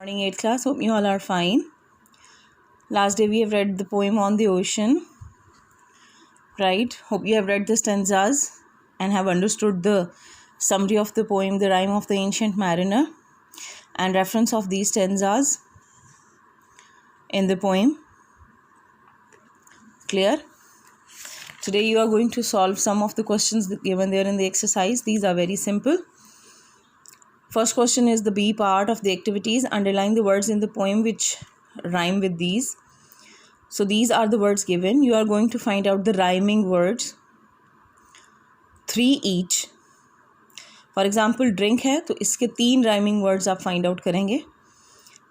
Morning 8th class. Hope you all are fine. Last day we have read the poem On the Ocean. Right? Hope you have read the stanzas and have understood the summary of the poem, The Rime of the Ancient Mariner, and reference of these stanzas in the poem. Clear? Today you are going to solve some of the questions given there in the exercise. These are very simple. First question is the B part of the activities. Underline the words in the poem which rhyme with these. So these are the words given. You are going to find out the rhyming words, 3 each. For example, drink है तो इसके 3 rhyming words आप find out करेंगे.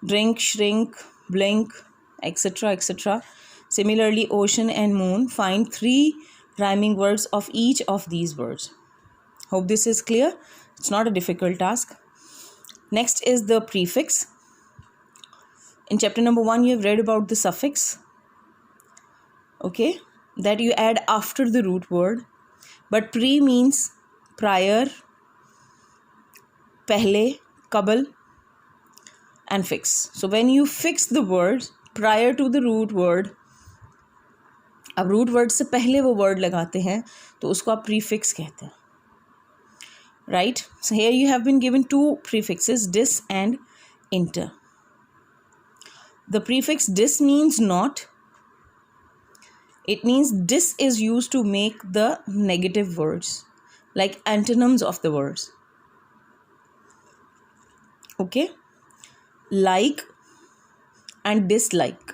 Drink, shrink, blink, etc. etc. Similarly, ocean and moon, find 3 rhyming words of each of these words. Hope this is clear. It's not a difficult task. Next is the prefix. In chapter number 1, you have read about the suffix. Okay, that you add after the root word. But pre means prior, pehle, qabl, and fix. So when you fix the words prior to the root word, अब root word से पहले वो word लगाते हैं तो उसको आप prefix कहते हैं. Right? So here you have been given 2 prefixes, dis and inter. The prefix dis means not. It means dis is used to make the negative words, like antonyms of the words. Okay? Like and dislike.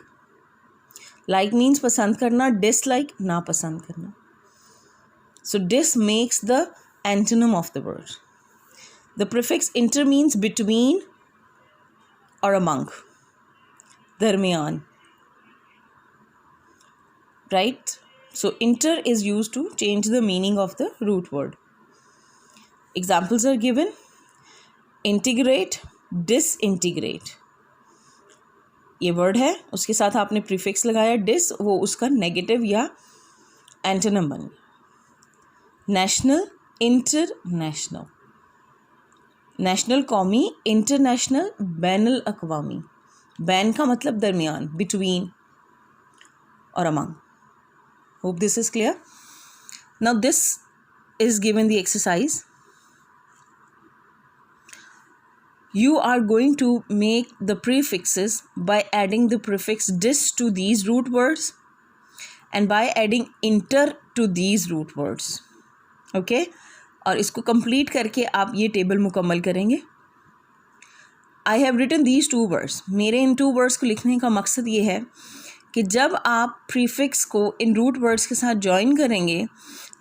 Like means pasand karna, dislike na pasand karna. So dis makes the antonym of the word. The prefix inter means between or among. Darmiyan. Right? So inter is used to change the meaning of the root word. Examples are given. Integrate, disintegrate. ये word है, उसके साथ आपने prefix लगाया dis, वो उसका negative या antonym बन गया. National, international. National कौमी, international बैनुल अक़वामी. बैन का मतलब दरमियान, between or among. Hope this is clear. Now this is given the exercise. You are going to make the prefixes by adding the prefix dis to these root words and by adding inter to these root words. Okay? और इसको complete करके आप ये table मुकम्मल करेंगे. I have written these 2 words. मेरे इन 2 words को लिखने का मकसद ये है कि जब आप prefix को इन root words के साथ join करेंगे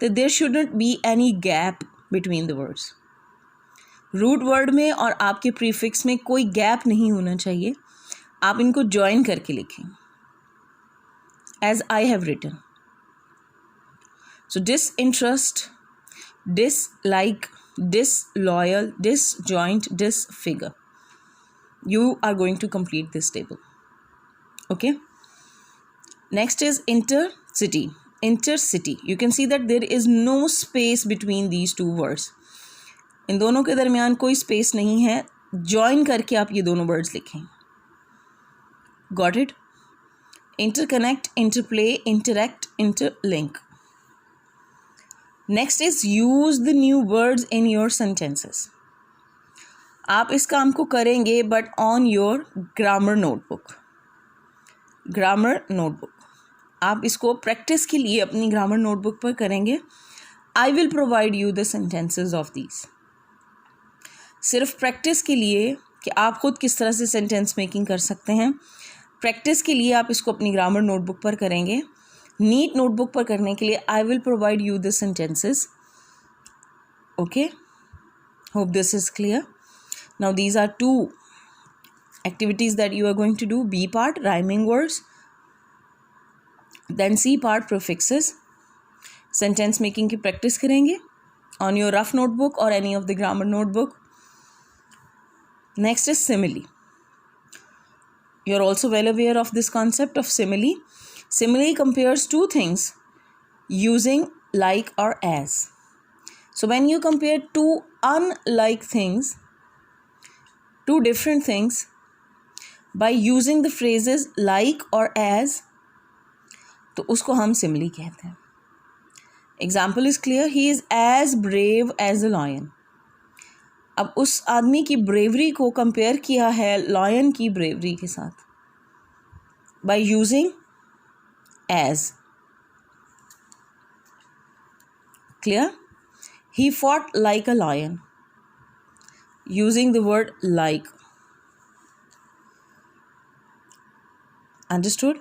तो there shouldn't be any gap between the words. root word में और आपके prefix में कोई gap नहीं होना चाहिए. आप इनको join करके लिखें. As I have written. So disinterest, dislike, disloyal, disjoint, disfigure. You are going to complete this table. Okay? Next is intercity. Intercity. You can see that there is no space between these 2 words. इन दोनों के दरमियान कोई space नहीं है. Join करके आप ये दोनों words लिखें. Got it? Interconnect, interplay, interact, interlink. Next is use the new words in your sentences. आप इस काम को करेंगे but on your grammar notebook. Grammar notebook. आप इसको practice के लिए अपनी grammar notebook पर करेंगे. I will provide you the sentences of these. सिर्फ practice के लिए कि आप खुद किस तरह से sentence making कर सकते हैं. Practice के लिए आप इसको अपनी grammar notebook पर करेंगे. Neat notebook पर करने के लिए I will provide you the sentences. Okay? Hope this is clear. Now these are 2 activities that you are going to do. B part, rhyming words. Then C part, prefixes. Sentence making की practice करेंगे on your rough notebook or any of the grammar notebook. Next is simile. You are also well aware of this concept of simile. Simile compares 2 things using like or as. So when you compare 2 unlike things, 2 different things, by using the phrases like or as, तो उसको हम simile कहते हैं. Example is clear. He is as brave as a lion. अब उस आदमी की bravery को compare किया है lion की bravery के साथ by using as. Clear? He fought like a lion, using the word like. Understood?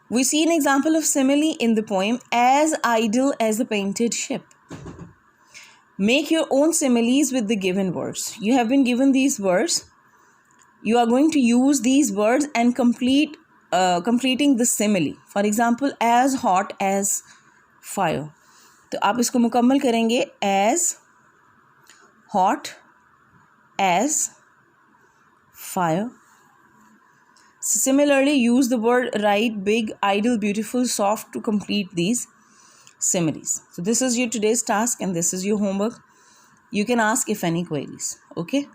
We see an example of simile in the poem as idle as a painted ship. Make your own similes with the given words. You have been given these words. You are going to use these words and completing the simile. For example, as hot as fire. तो आप इसको मुकम्मल करेंगे as hot as fire. Similarly, use the word right, big, idle, beautiful, soft to complete these similes. So this is your today's task and this is your homework. You can ask if any queries. Okay.